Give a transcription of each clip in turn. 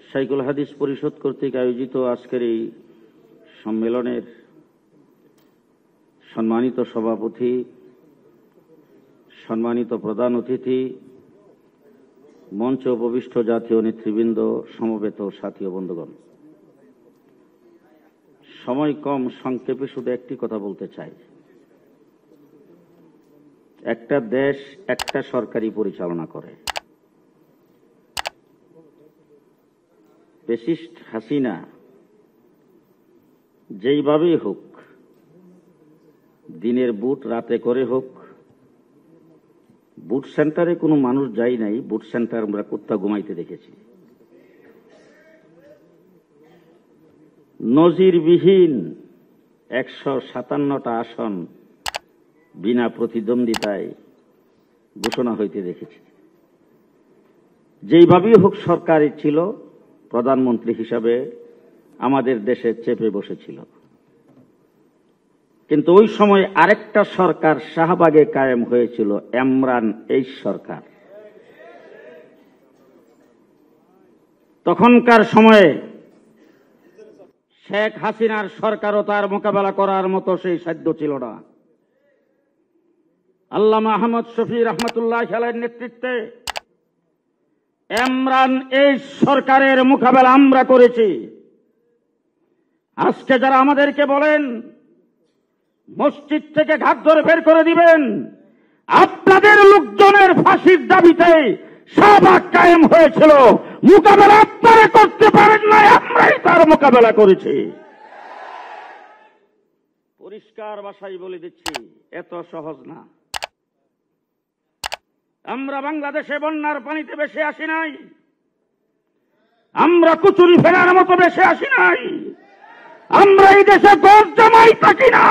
শাইখুল হাদিস পরিষদ কর্তৃক আয়োজিত আজকের এই সম্মেলনের সম্মানিত সভাপতি, সম্মানিত প্রধান অতিথি, মঞ্চে উপবিষ্ট জাতীয় নেতৃবৃন্দ, সমবেত সাথী ও বন্ধুগণ, সময় কম, সংক্ষেপে শুধু একটি কথা বলতে চাই। একটা দেশ একটা সরকারি পরিচালনা করে। ফ্যাসিস্ট হাসিনা যেইভাবেই হোক, দিনের বুট রাতে করে হোক, বুট সেন্টারে কোনো মানুষ যায় নাই, বুট সেন্টার আমরা কুত্তা ঘুমাইতে দেখেছি। নজিরবিহীন 157টা আসন বিনা প্রতিদ্বন্দ্বিতায় ঘোষণা হইতে দেখেছি। যেইভাবেই হোক সরকারই ছিল, প্রধানমন্ত্রী হিসাবে আমাদের দেশে চেপে বসেছিল। কিন্তু ওই সময় আরেকটা সরকার শাহবাগে কায়েম হয়েছিল, ইমরান এই সরকার। তখনকার সময়ে শেখ হাসিনার সরকারও তার মোকাবেলা করার মতো সেই সাধ্য ছিল না। আল্লামা আহমদ শফি রহমতুল্লাহ আলাইহির নেতৃত্বে ইমরান এই সরকারের মোকাবেলা আমরা করেছি। আজকে যারা আমাদেরকে বলেন মসজিদ থেকে ঘাট ধরে বের করে দিবেন, আপনাদের লোকজনের ফাঁসির দাবিতে শাহবাগ কায়েম হয়েছিল। মোকাবেলা আপনারা করতে পারেন না, আমরাই তার মোকাবেলা করেছি। পরিষ্কার ভাষায় বলে দিচ্ছি, এত সহজ না। আমরা বাংলাদেশে বন্যার পানিতে ভেসে আসি নাই, আমরা কুচুরি ফেরার মতো ভেসে আসি নাই, আমরা এই দেশে গড় জমাই থাকি না,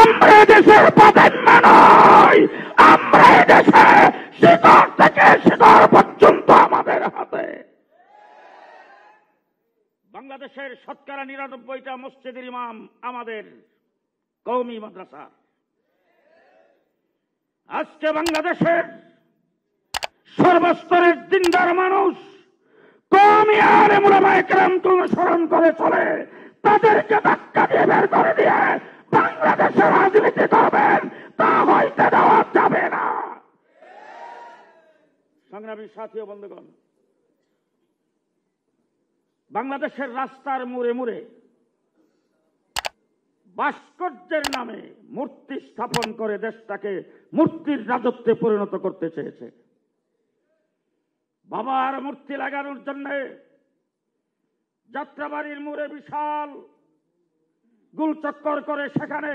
আমরা এই দেশের প্রাধান্য নয়, আমরা এই দেশে শিকড় থেকে শিকড় পর্যন্ত আমাদের হাতে। বাংলাদেশের শতকরা 99টা মসজিদের ইমাম আমাদের কওমি মাদ্রাসা। আজকে বাংলাদেশের সর্বস্তরের দিনদার মানুষ কওমি আলেম উলামায়ে কেরামকে অনুসরণ করে চলে। তাদেরকে ধাক্কা দিয়ে বের করে দিয়ে বাংলাদেশের রাজনীতি করবেন, তা হইতে দেওয়া যাবে না। সংগ্রামী সাথী ও বন্ধুগণ, বাংলাদেশের রাস্তার মোড়ে মোড়ে ভাস্কর্যের নামে মূর্তি স্থাপন করে দেশটাকে মূর্তির রাজত্বে পরিণত করতে চেয়েছে। বাবার মূর্তি লাগানোর জন্য যাত্রাবাড়ির মোড়ে বিশাল গোলচক্কর করে সেখানে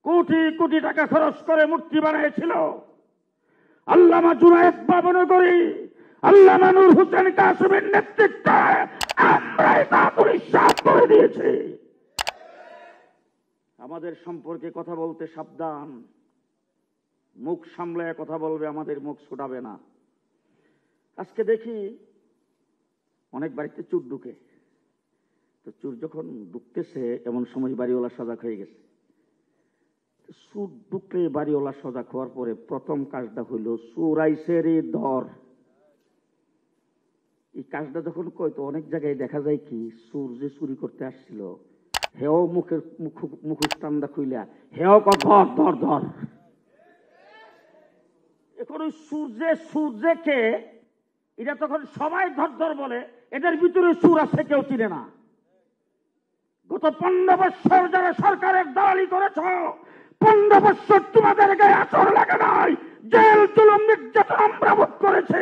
কোটি কোটি টাকা খরচ করে মূর্তি বানিয়েছিল। আল্লামা জুনায়েদ বাবনগরী, আল্লামা নূর হোসেন কাসেমের নেতৃত্বে আমরাই তা পরিষ্কার করে দিয়েছি। আমাদের সম্পর্কে কথা বলতে সাবধান, মুখ সামলে কথা বলবে, আমাদের মুখ ছুটাবে না। আজকে দেখি অনেক বাড়িতে চোর ঢুকে, তো চোর যখন ঢুকতেছে এমন সময় বাড়িওয়ালা সজাগ হয়ে গেছে। চোর ঢুকলে বাড়িওয়ালা সজাগ হওয়ার পরে প্রথম কাজটা হইল চোর আইছে রে ধর। এই কাজটা যখন কয়, তো অনেক জায়গায় দেখা যায় কি, চোর যে চুরি করতে আসছিল হেও মুখের মুখোশটান্দা খুইলা হেও ধর ধর ধর। এখন ওই সূর্যকে এটা তখন সবাই ধর ধর বলে, এটার ভিতরে সুর আছে কেউ চিনে না। গত 15 বছর যারা সরকারের দালালি করেছ, 15 বছর তোমাদের গায়ে আচর লাগে নাই, জেল জুলুম নির্যাতন আমরা ভোগ করেছে।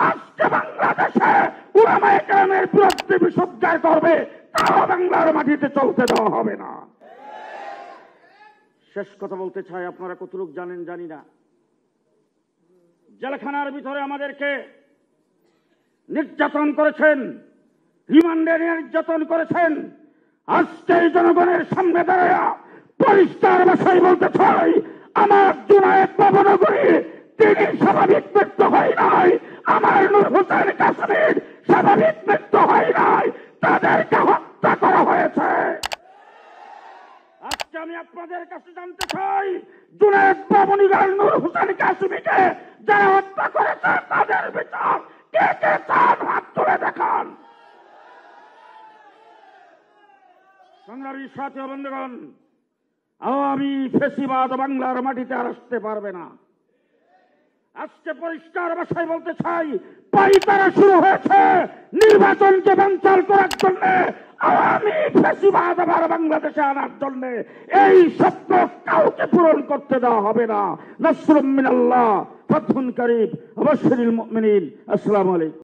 আজকে বাংলাদেশে উলামায়ে কেরামের বিরুদ্ধে বিসর্জন করবে, তাও বাংলার মাটিতে চলতে দেওয়া হবে না। শেষ কথা বলতে চাই, আপনারা কতটুকু জানেন জানি না, জেলখানার ভিতরে আমাদেরকে নির্যাতন করেছেন, রিমান্ডে নির্যাতন করেছেন। আজকে জনগণের সামনে দাঁড়ায় পরিষ্কার ভাষায় বলতে চাই, আমার জুনায়েদ বাবনগরী তিনি স্বাভাবিক মৃত্যু হয় নাই, আমার নূর হোসেন কাসেমের স্বাভাবিক মৃত্যু হয় নাই, তাদেরকে হত্যা করা হয়েছে। আজকে আমি আপনাদের কাছে জানতে চাই, জুনায়েদ বাবনগরী নূর হোসেন কাসেমীকে যারা হত্যা করেছে তাদের বিচার কে কে চান হাত তুলে দেখান। বাংলার সাথে বন্ধুগণ, আওয়ামী ফেসিবাদ বাংলার মাটিতে আর আসতে পারবে না। আজকে পরিষ্কার ভাষায় বলতে চাই, পাইতারা শুরু হয়েছে নির্বাচনকে বানচাল করার জন্য, আওয়ামী ফেসিবাদ আবার বাংলাদেশে আনার জন্য। এই স্বপ্ন কাউকে পূরণ করতে দেওয়া হবে না। নাসরুম মিনাল্লাহ, ফাতহুন কারীব, ওয়া বাশশিরিল মুমিনিন। আসসালামু আলাইকুম।